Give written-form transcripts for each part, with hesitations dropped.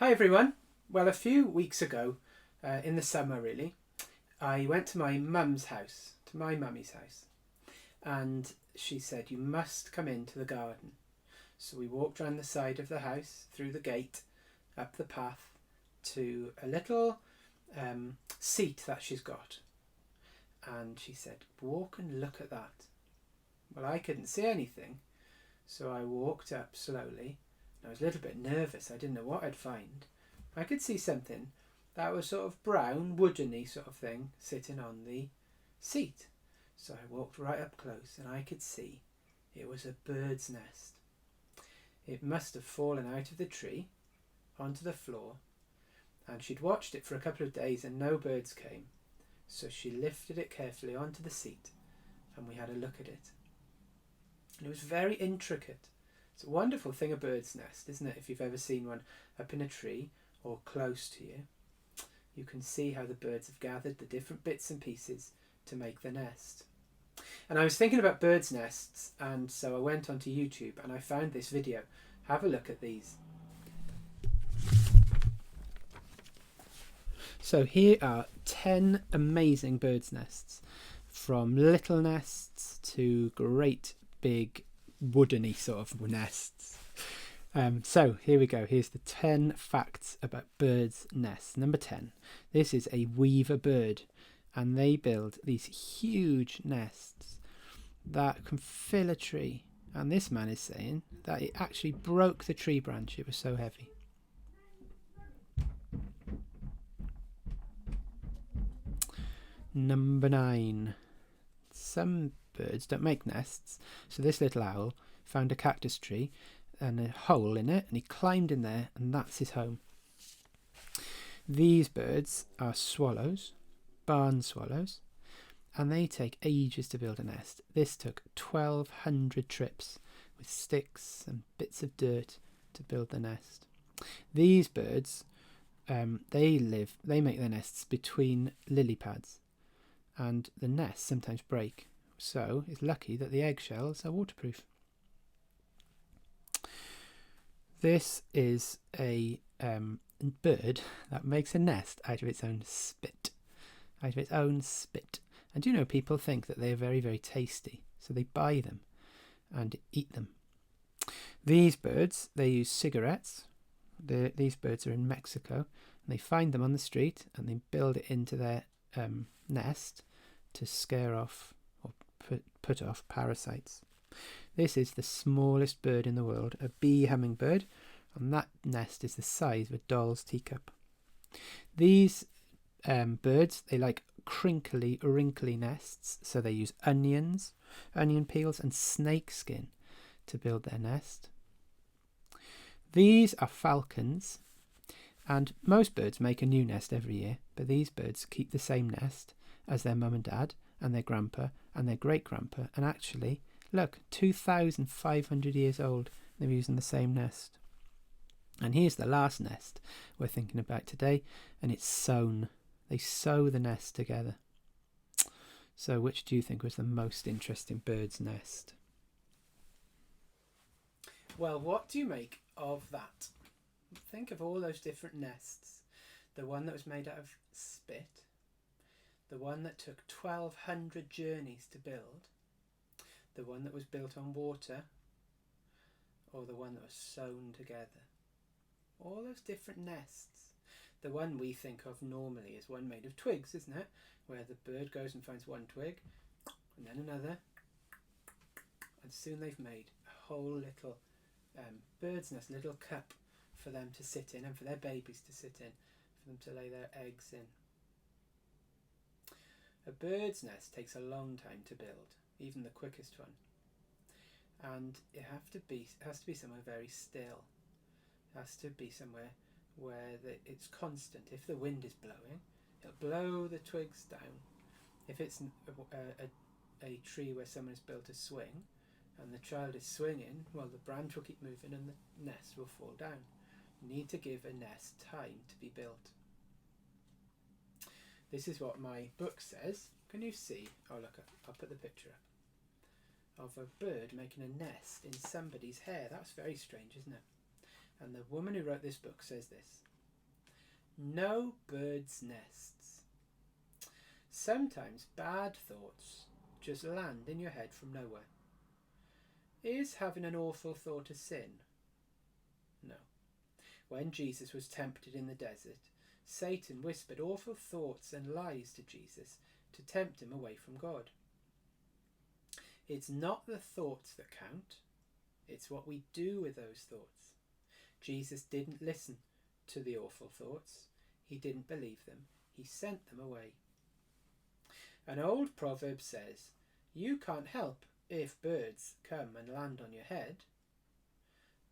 Hi everyone. Well, a few weeks ago, in the summer really, I went to my mum's house, to my mummy's house, and she said, "You must come into the garden." So we walked round the side of the house, through the gate, up the path, to a little seat that she's got. And she said, "Walk and look at that." Well, I couldn't see anything, so I walked up slowly. I was a little bit nervous. I didn't know what I'd find. I could see something that was sort of brown, woodeny sort of thing sitting on the seat. So I walked right up close and I could see it was a bird's nest. It must have fallen out of the tree onto the floor, and she'd watched it for a couple of days and no birds came. So she lifted it carefully onto the seat and we had a look at it. And it was very intricate. It's a wonderful thing, a bird's nest, isn't it? If you've ever seen one up in a tree or close to you, you can see how the birds have gathered the different bits and pieces to make the nest. And I was thinking about birds' nests, and so I went onto YouTube and I found this video. Have a look at these. So here are 10 amazing birds' nests, from little nests to great big woodeny sort of nests. So here we go. Here's the 10 facts about birds' nests. Number 10. This is a weaver bird, and they build these huge nests that can fill a tree. And this man is saying that it actually broke the tree branch. It was so heavy. Number 9. Some birds don't make nests, so this little owl found a cactus tree and a hole in it, and he climbed in there, and that's his home. These birds are swallows, barn swallows, and they take ages to build a nest. This took 1,200 trips with sticks and bits of dirt to build the nest. These birds, they make their nests between lily pads, and the nests sometimes break. So it's lucky that the eggshells are waterproof. This is a bird that makes a nest out of its own spit. And you know, people think that they're very, very tasty, so they buy them and eat them. These birds, they use cigarettes. These birds are in Mexico, and they find them on the street and they build it into their nest to scare off or put off parasites. This is the smallest bird in the world, a bee hummingbird, and that nest is the size of a doll's teacup. These birds, they like crinkly, wrinkly nests, so they use onion peels and snake skin to build their nest. These are falcons, and most birds make a new nest every year, but these birds keep the same nest as their mum and dad and their grandpa and their great-grandpa, and actually, look, 2,500 years old, they're using the same nest. And here's the last nest we're thinking about today, and it's sewn. They sew the nest together. So which do you think was the most interesting bird's nest? Well, what do you make of that? Think of all those different nests. The one that was made out of spit, the one that took 1,200 journeys to build, the one that was built on water, or the one that was sewn together. All those different nests. The one we think of normally is one made of twigs, isn't it? Where the bird goes and finds one twig, and then another, and soon they've made a whole little bird's nest, a little cup for them to sit in and for their babies to sit in, for them to lay their eggs in. A bird's nest takes a long time to build, even the quickest one. And it has to be somewhere very still. It has to be somewhere where it's constant. If the wind is blowing, it'll blow the twigs down. If it's a tree where someone has built a swing and the child is swinging, well, the branch will keep moving and the nest will fall down. You need to give a nest time to be built. This is what my book says. Can you see? Oh, look, I'll put the picture up of a bird making a nest in somebody's hair. That's very strange, isn't it? And the woman who wrote this book says this: No birds' nests. Sometimes bad thoughts just land in your head from nowhere. Is having an awful thought a sin? No. When Jesus was tempted in the desert, Satan whispered awful thoughts and lies to Jesus to tempt him away from God. It's not the thoughts that count, it's what we do with those thoughts. Jesus didn't listen to the awful thoughts. He didn't believe them. He sent them away. An old proverb says, you can't help if birds come and land on your head,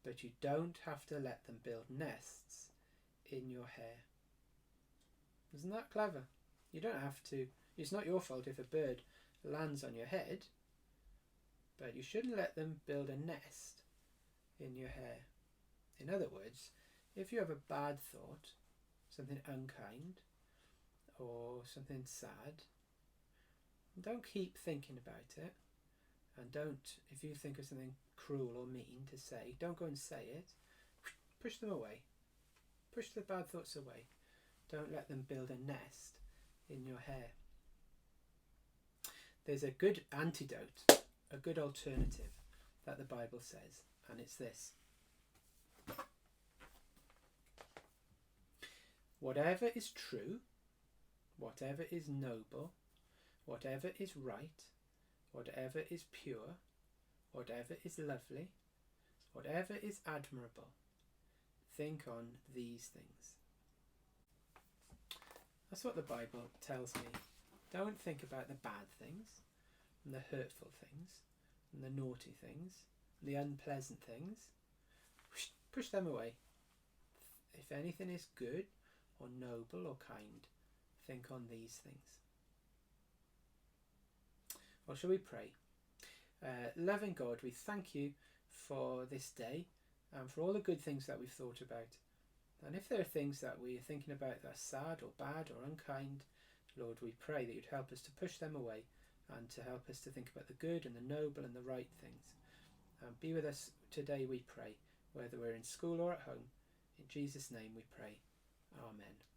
but you don't have to let them build nests in your hair. Isn't that clever? You don't have to. It's not your fault if a bird lands on your head, but you shouldn't let them build a nest in your hair. In other words, if you have a bad thought, something unkind or something sad, don't keep thinking about it, and don't, if you think of something cruel or mean to say, don't go and say it. Push them away. Push the bad thoughts away. Don't let them build a nest in your hair. There's a good antidote, a good alternative that the Bible says, and it's this. Whatever is true, whatever is noble, whatever is right, whatever is pure, whatever is lovely, whatever is admirable, think on these things. That's what the Bible tells me. Don't think about the bad things, and the hurtful things, and the naughty things, and the unpleasant things. Push them away. If anything is good, or noble, or kind, think on these things. Well, shall we pray? Loving God, we thank you for this day and for all the good things that we've thought about. And if there are things that we're thinking about that are sad or bad or unkind, Lord, we pray that you'd help us to push them away and to help us to think about the good and the noble and the right things. Be with us today, we pray, whether we're in school or at home. In Jesus' name we pray. Amen.